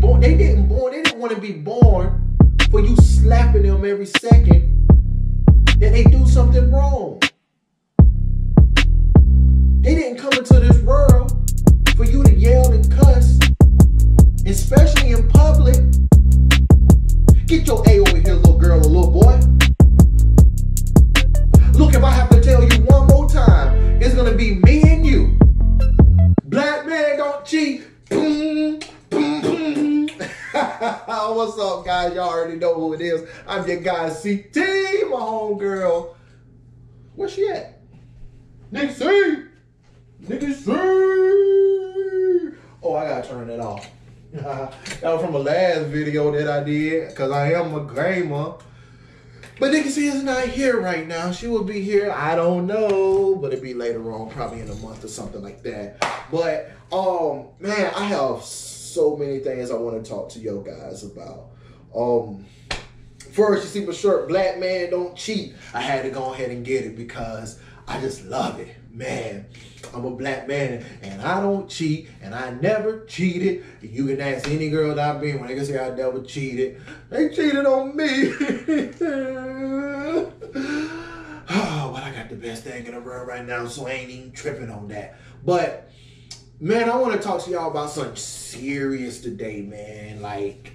born. They didn't want to be born for you slapping them every second that they do something wrong. They didn't come into this world for you to yell and cuss, especially in public. Get your A over here, little girl or little boy. Look, if I have to tell you one more time, it's gonna be me and you. Black man don't cheat. Boom, boom, boom. What's up, guys? Y'all already know who it is. I'm your guy CT, my homegirl. Where's she at? Nigga C. Nigga C. Oh, I gotta turn that off. That was from the last video that I did, because I am a gamer. But Nigga C is not here right now. She will be here, I don't know, but it'll be later on, probably in a month or something like that. But, man, I have so many things I want to talk to you guys about. First, you see my shirt, Black Man Don't Cheat. I had to go ahead and get it because I just love it. Man, I'm a black man and I don't cheat and I never cheated. You can ask any girl that I've been when they can say I never cheated. They cheated on me. Oh, but I got the best thing in the world right now, so I ain't even tripping on that. But, man, I want to talk to y'all about something serious today, man. Like,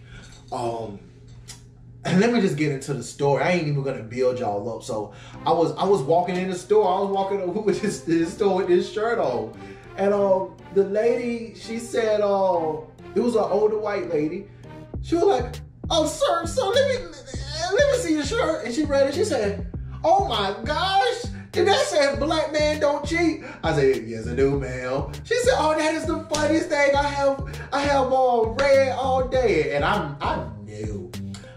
and let me just get into the story. I ain't even gonna build y'all up. So I was walking in the store. I was walking over with this store with this shirt on, and the lady, she said, it was an older white lady. She was like, "Oh, sir, let me see your shirt." And she read it. She said, "Oh my gosh, did that say Black Man Don't Cheat?" I said, "Yes, I do, ma'am." She said, "Oh, that is the funniest thing I have read all day." And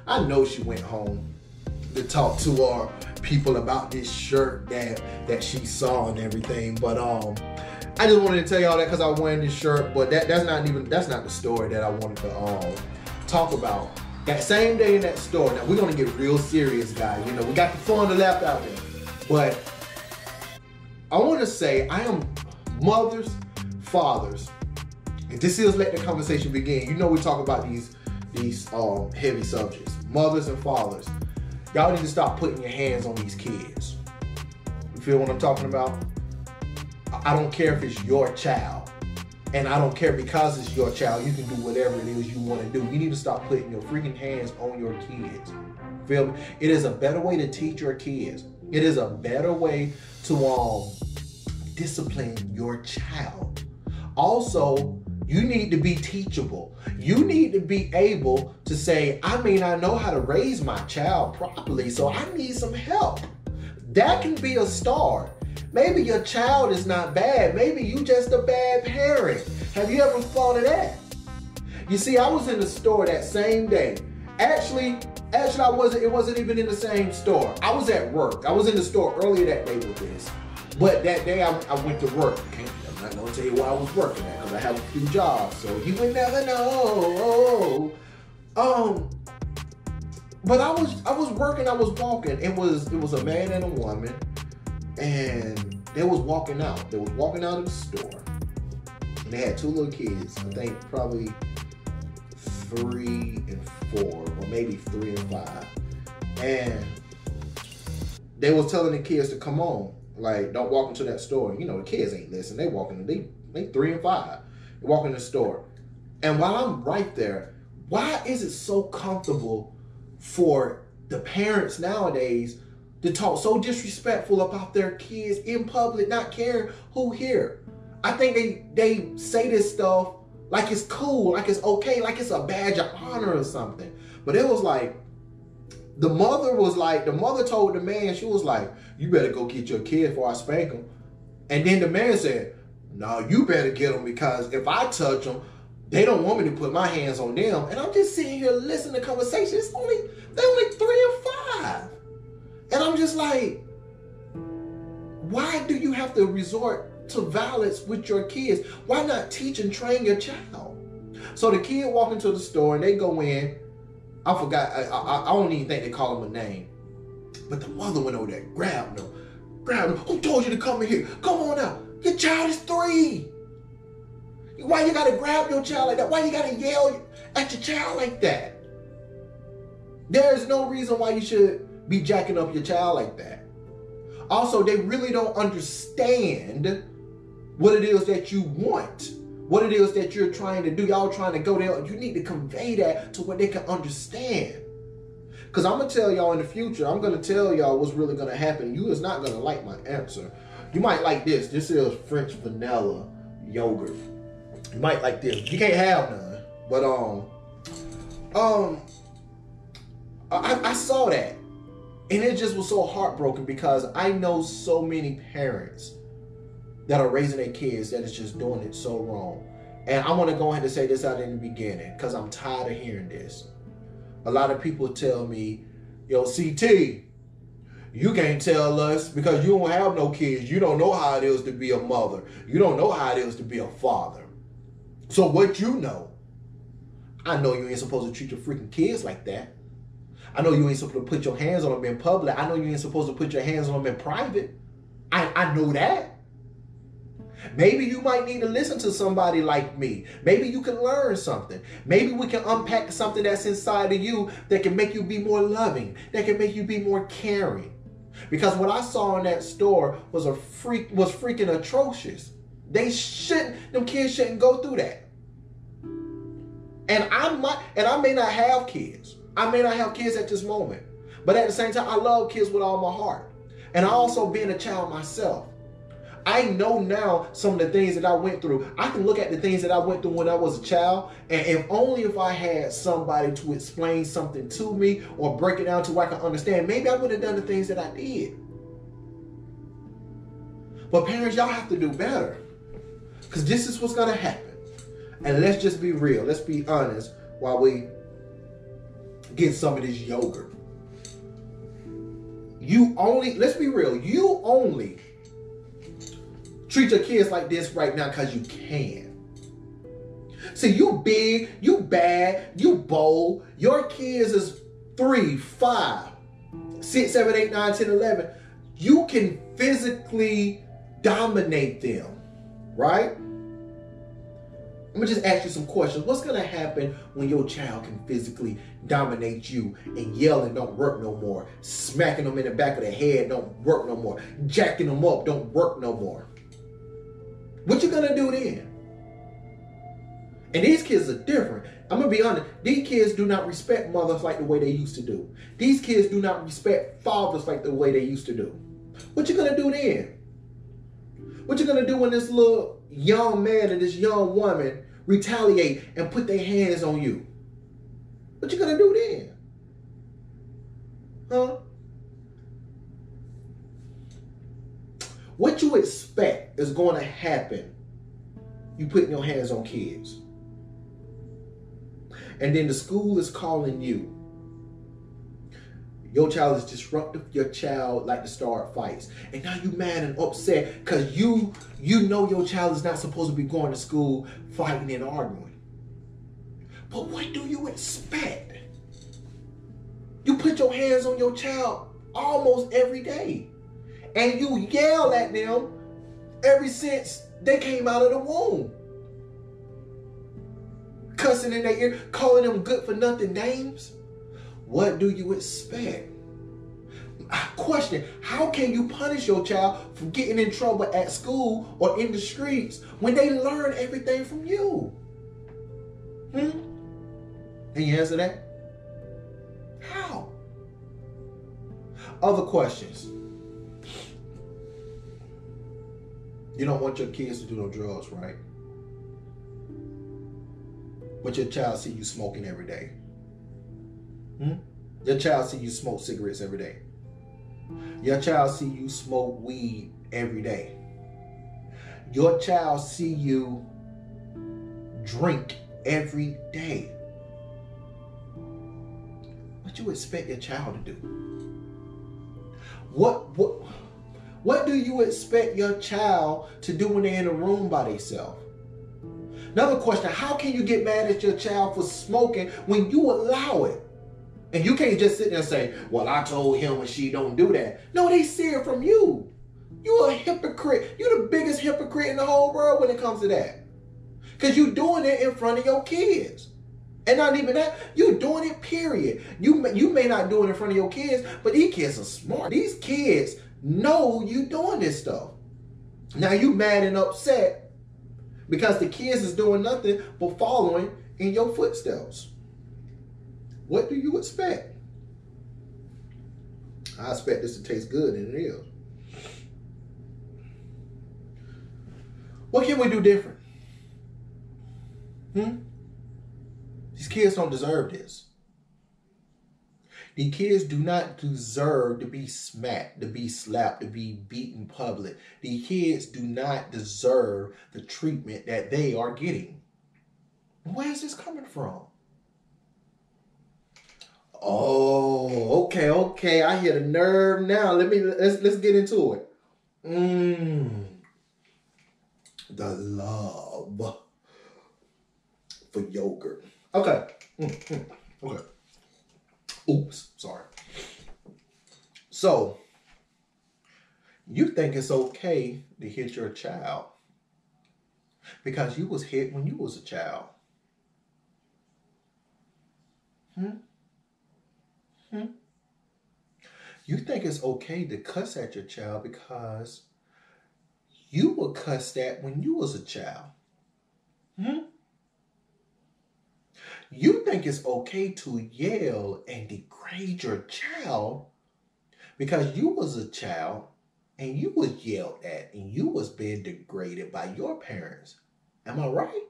I know she went home to talk to our people about this shirt that she saw and everything. But I just wanted to tell y'all that because I'm wearing this shirt. But that's not the story that I wanted to talk about. That same day in that store. Now we're gonna get real serious, guys. You know, we got the fun and laugh out there. But I want to say I am mothers, fathers, and this is let the conversation begin. You know, we talk about these heavy subjects. Mothers and fathers, y'all need to stop putting your hands on these kids. You feel what I'm talking about? I don't care if it's your child, and I don't care because it's your child. You can do whatever it is you want to do. You need to stop putting your freaking hands on your kids. Feel me? It is a better way to teach your kids. It is a better way to discipline your child. Also, you need to be teachable. You need to be able to say, I may not know how to raise my child properly, so I need some help. That can be a start. Maybe your child is not bad. Maybe you just a bad parent. Have you ever thought of that? You see, I was in the store that same day. Actually, it wasn't even in the same store. I was at work. I was in the store earlier that day with this. But that day I went to work. I'm not gonna tell you where I was working at because I have a few jobs, so you would never know. But I was working. I was walking. It was a man and a woman, and they was walking out. They was walking out of the store. And they had two little kids. I think probably 3 and 4, or maybe 3 and 5. And they was telling the kids to come on. Like, don't walk into that store. You know, the kids ain't listening. They walking, they 3 and 5. They walk in the store. And while I'm right there, why is it so comfortable for the parents nowadays to talk so disrespectful about their kids in public, not caring who here? I think they say this stuff like it's cool, like it's okay, like it's a badge of honor or something. But it was like, the mother told the man, she was like, you better go get your kid before I spank him. And then the man said, no, you better get them because if I touch them, they don't want me to put my hands on them. And I'm just sitting here listening to conversation. They're only 3 and 5. And I'm just like, why do you have to resort to violence with your kids? Why not teach and train your child? So the kid walk into the store and they go in. I forgot, I don't even think they call him a name. But the mother went over there, grabbed him. Who told you to come in here? Come on out. Your child is 3. Why you gotta grab your child like that? Why you gotta yell at your child like that? There is no reason why you should be jacking up your child like that. Also, they really don't understand what it is that you want, what it is that you're trying to do. Y'all trying to go there. You need to convey that to where they can understand. Because I'm going to tell y'all in the future, I'm going to tell y'all what's really going to happen. You is not going to like my answer. You might like this. This is French vanilla yogurt. You might like this. You can't have none. But, I saw that. And it just was so heartbroken because I know so many parents that are raising their kids that is just doing it so wrong. And I want to go ahead and say this out in the beginning because I'm tired of hearing this. A lot of people tell me, yo, CT, you can't tell us because you don't have no kids. You don't know how it is to be a mother. You don't know how it is to be a father. So what you know? I know you ain't supposed to treat your freaking kids like that. I know you ain't supposed to put your hands on them in public. I know you ain't supposed to put your hands on them in private. I know that. Maybe you might need to listen to somebody like me. Maybe you can learn something. Maybe we can unpack something that's inside of you that can make you be more loving, that can make you be more caring. Because what I saw in that store was freaking atrocious. Them kids shouldn't go through that. And I may not have kids. I may not have kids at this moment. But at the same time, I love kids with all my heart. And I also being a child myself. I know now some of the things that I went through. I can look at the things that I went through when I was a child, and if I had somebody to explain something to me or break it down to where I can understand, maybe I would have done the things that I did. But parents, y'all have to do better. Because this is what's going to happen. And let's just be real. Let's be honest while we get some of this yogurt. Let's be real. You only treat your kids like this right now because you can. See, you big, you bad, you bold. Your kids is 3, 5, 6, 7, 8, 9, 10, 11. You can physically dominate them, right? Let me just ask you some questions. What's going to happen when your child can physically dominate you and yelling don't work no more? Smacking them in the back of the head don't work no more. Jacking them up don't work no more. What you going to do then? And these kids are different. I'm going to be honest. These kids do not respect mothers like the way they used to do. These kids do not respect fathers like the way they used to do. What you going to do then? What you going to do when this little young man and this young woman retaliate and put their hands on you? What you gonna do then? Huh? What you expect is going to happen, you putting your hands on kids. And then the school is calling you. Your child is disruptive. Your child like to start fights. And now you mad and upset because you know your child is not supposed to be going to school fighting and arguing. But what do you expect? You put your hands on your child almost every day. And you yell at them ever since they came out of the womb. Cussing in their ear, calling them good for nothing names. What do you expect? Question, how can you punish your child for getting in trouble at school or in the streets when they learn everything from you? Can you answer that? How? Other questions. You don't want your kids to do no drugs, right? But your child see you smoking every day. Your child see you smoke cigarettes every day. Your child see you smoke weed every day. Your child see you drink every day. What you expect your child to do? What do you expect your child to do when they're in a room by themselves? Another question, how can you get mad at your child for smoking when you allow it? And you can't just sit there and say, well, I told him and she don't do that. No, they see it from you. You're a hypocrite. You're the biggest hypocrite in the whole world when it comes to that. Because you're doing it in front of your kids. And not even that, you're doing it, period. You may not do it in front of your kids, but these kids are smart. These kids know you doing this stuff. Now you mad and upset because the kids is doing nothing but following in your footsteps. What do you expect? I expect this to taste good, and it is. What can we do different? These kids don't deserve this. The kids do not deserve to be smacked, to be slapped, to be beaten in public. The kids do not deserve the treatment that they are getting. Where is this coming from? Oh, okay. I hear the nerve now. Let's get into it. The love for yogurt. Okay. Okay. Oops, sorry. So, you think it's okay to hit your child because you was hit when you was a child. You think it's okay to cuss at your child because you were cussed at when you was a child. You think it's okay to yell and degrade your child because you was a child and you was yelled at and you was being degraded by your parents. Am I right?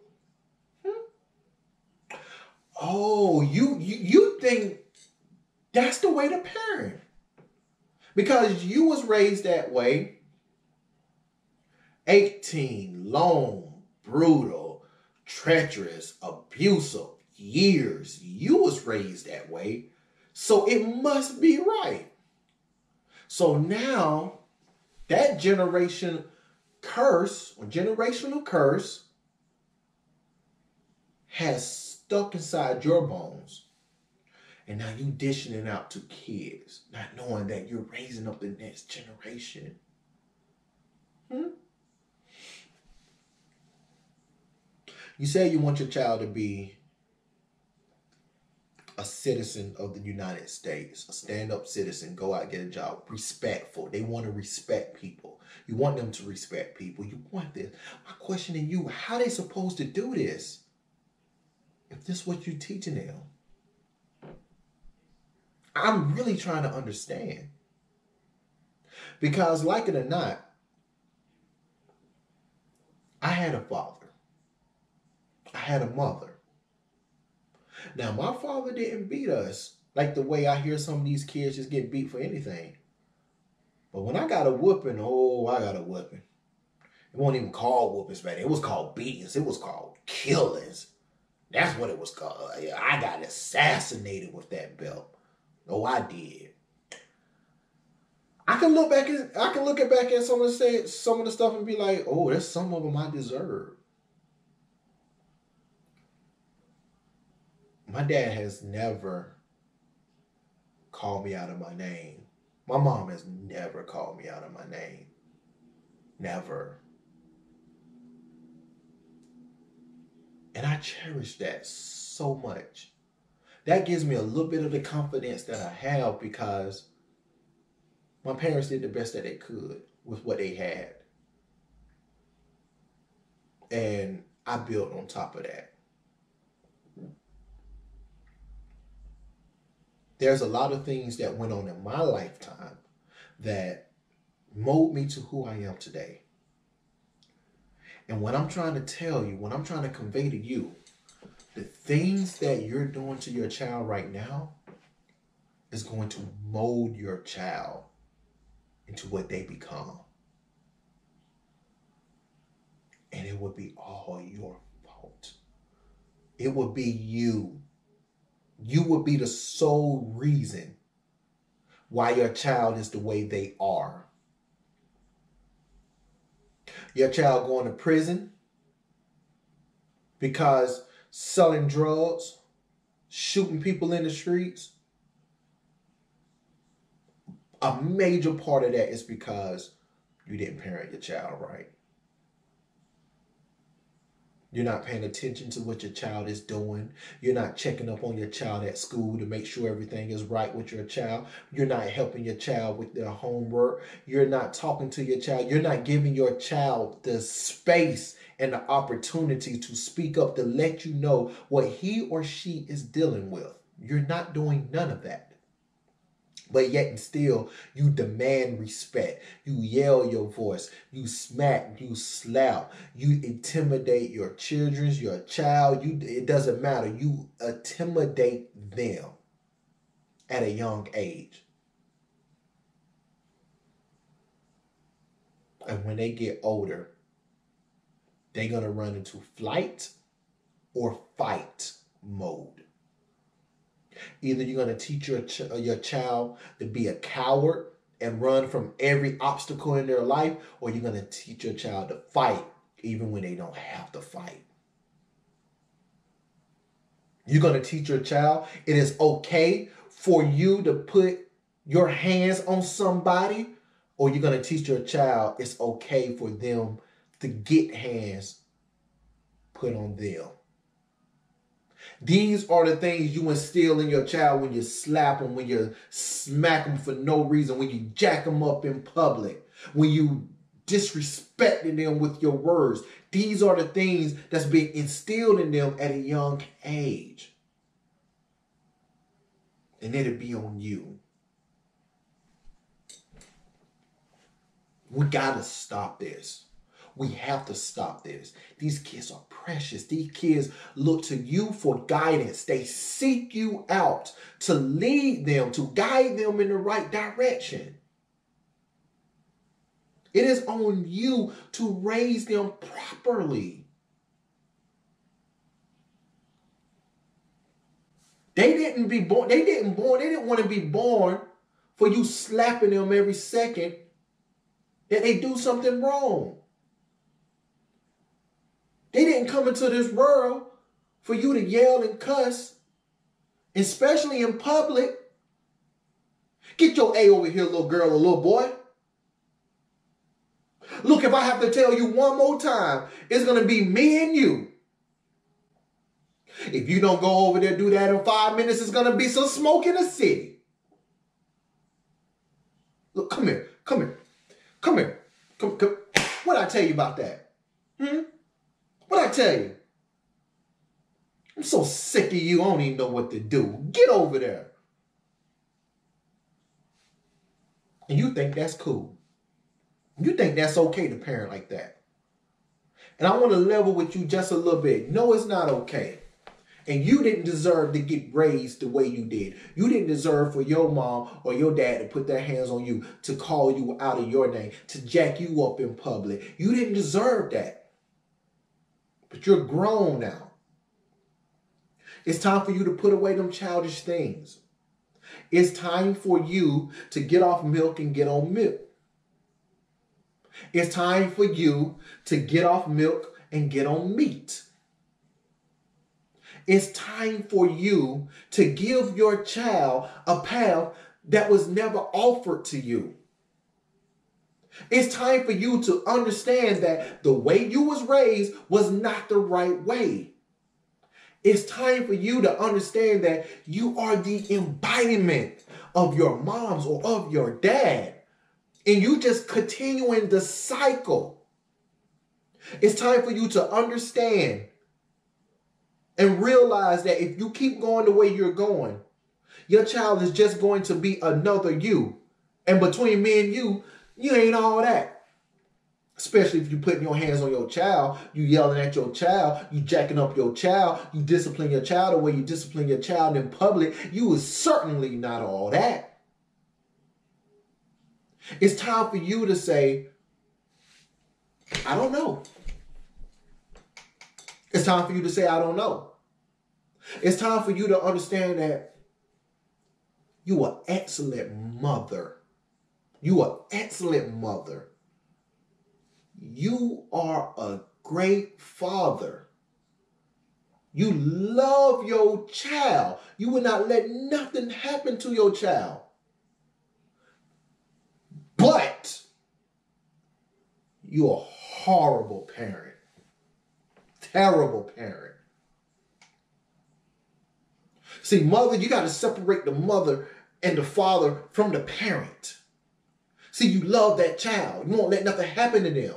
Oh, you think that's the way to parent because you was raised that way. 18 long, brutal, treacherous, abusive years. You was raised that way, so it must be right. So now that generational curse has stuck inside your bones, and now you dishing it out to kids, not knowing that you're raising up the next generation. You say you want your child to be a citizen of the United States, a stand-up citizen, go out, get a job, respectful. They want to respect people. You want them to respect people. You want this. My question to you, how are they supposed to do this if this is what you're teaching them? I'm really trying to understand. Because like it or not, I had a father. I had a mother. Now, my father didn't beat us like the way I hear some of these kids just get beat for anything. But when I got a whooping, I got a whooping. It wasn't even called whoopings, man. It was called beatings. It was called killings. That's what it was called. I got assassinated with that belt. Oh, I did. I can look back at some of the stuff and be like, oh, there's some of them I deserve. My dad has never called me out of my name. My mom has never called me out of my name. Never. And I cherish that so much. That gives me a little bit of the confidence that I have because my parents did the best that they could with what they had. And I built on top of that. There's a lot of things that went on in my lifetime that mold me to who I am today. And what I'm trying to tell you, what I'm trying to convey to you, the things that you're doing to your child right now is going to mold your child into what they become. And it would be all your fault. It would be you. You would be the sole reason why your child is the way they are. Your child going to prison because selling drugs, shooting people in the streets. A major part of that is because you didn't parent your child right. You're not paying attention to what your child is doing. You're not checking up on your child at school to make sure everything is right with your child. You're not helping your child with their homework. You're not talking to your child. You're not giving your child the space and the opportunity to speak up to let you know what he or she is dealing with. You're not doing none of that. But yet and still, you demand respect. You yell your voice. You smack. You slap. You intimidate your your child. It doesn't matter. You intimidate them at a young age. And when they get older, they're going to run into flight or fight mode. Either you're going to teach your child to be a coward and run from every obstacle in their life, or you're going to teach your child to fight even when they don't have to fight. You're going to teach your child it is okay for you to put your hands on somebody, or you're going to teach your child it's okay for them to get hands put on them. These are the things you instill in your child when you slap them, when you smack them for no reason, when you jack them up in public, when you disrespecting them with your words. These are the things that's being instilled in them at a young age. And it'll be on you. We got to stop this. We have to stop this. These kids are precious. These kids look to you for guidance. They seek you out to lead them, to guide them in the right direction. It is on you to raise them properly. They didn't want to be born for you slapping them every second that they do something wrong. They didn't come into this world for you to yell and cuss, especially in public. Get your A over here, little girl or little boy. Look, if I have to tell you one more time, it's going to be me and you. If you don't go over there do that in 5 minutes, it's going to be some smoke in the city. Look, come here. Come. What'd I tell you about that? What'd I tell you? I'm so sick of you, I don't even know what to do. Get over there. And you think that's cool. You think that's okay to parent like that. And I want to level with you just a little bit. No, it's not okay. And you didn't deserve to get raised the way you did. You didn't deserve for your mom or your dad to put their hands on you, to call you out of your name, to jack you up in public. You didn't deserve that. But you're grown now. It's time for you to put away them childish things. It's time for you to get off milk and get on milk. It's time for you to get off milk and get on meat. It's time for you to give your child a path that was never offered to you. It's time for you to understand that the way you was raised was not the right way. It's time for you to understand that you are the embodiment of your mom's or of your dad. And you just continuing the cycle. It's time for you to understand and realize that if you keep going the way you're going, your child is just going to be another you. And between me and you ain't all that. Especially if you're putting your hands on your child, you yelling at your child, you jacking up your child, you discipline your child the way you discipline your child in public. You is certainly not all that. It's time for you to say, I don't know. It's time for you to say, I don't know. It's time for you to understand that you are an excellent mother. You are an excellent mother. You are a great father. You love your child. You will not let nothing happen to your child. But you're a horrible parent. terrible parent. See, mother, you got to separate the mother and the father from the parent. See, you love that child. You won't let nothing happen to them.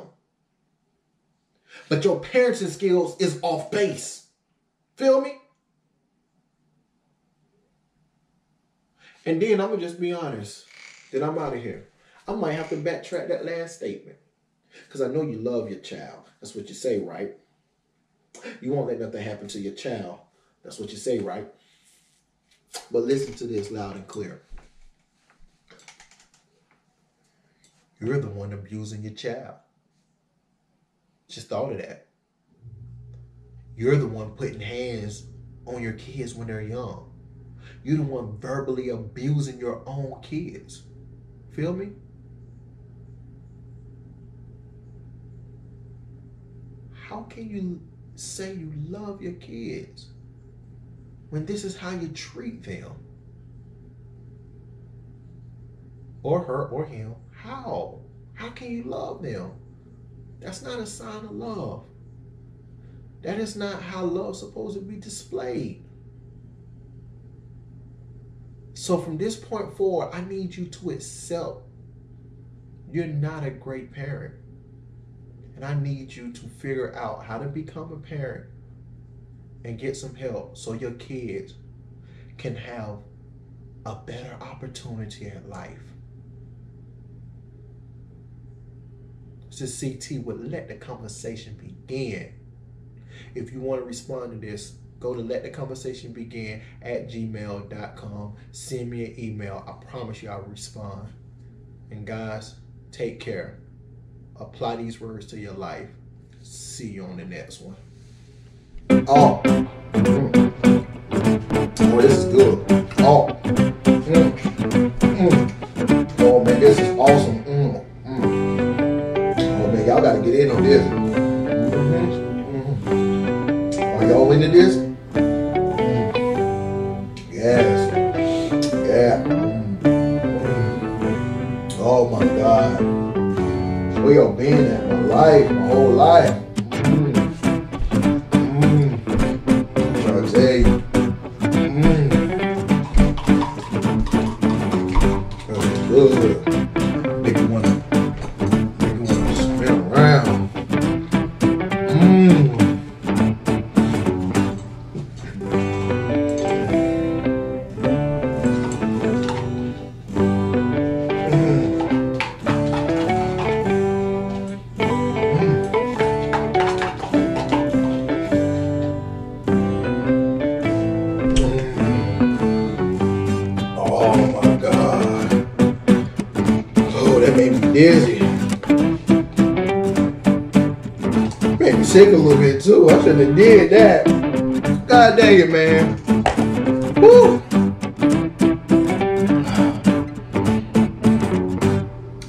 But your parenting skills is off base. Feel me? And then I'm going to just be honest. Then I'm out of here. I might have to backtrack that last statement. Because I know you love your child. That's what you say, right? You won't let nothing happen to your child. That's what you say, right? But listen to this loud and clear. You're the one abusing your child. Just thought of that. You're the one putting hands on your kids when they're young. You're the one verbally abusing your own kids. Feel me? How can you say you love your kids when this is how you treat them? Or her or him. How? How can you love them? That's not a sign of love. That is not how love's supposed to be displayed. So from this point forward, I need you to accept you're not a great parent. And I need you to figure out how to become a parent and get some help so your kids can have a better opportunity at life. This is CT would let the conversation begin. If you want to respond to this, go to lettheconversationbegin@gmail.com. Send me an email. I promise you I'll respond. And guys, take care. Apply these words to your life. See you on the next one. Oh, oh, this is good. Oh, oh man, this is awesome. Oh man, y'all gotta get in on this. Are y'all into this? Yes. Yeah. Oh my God. Where y'all been at my life, my whole life? I'm trying to tell you. That's good. Make you wanna spin around. Dizzy. Made me sick a little bit too. I shouldn't have did that. God dang it, man. Woo.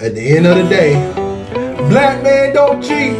At the end of the day, black man don't cheat.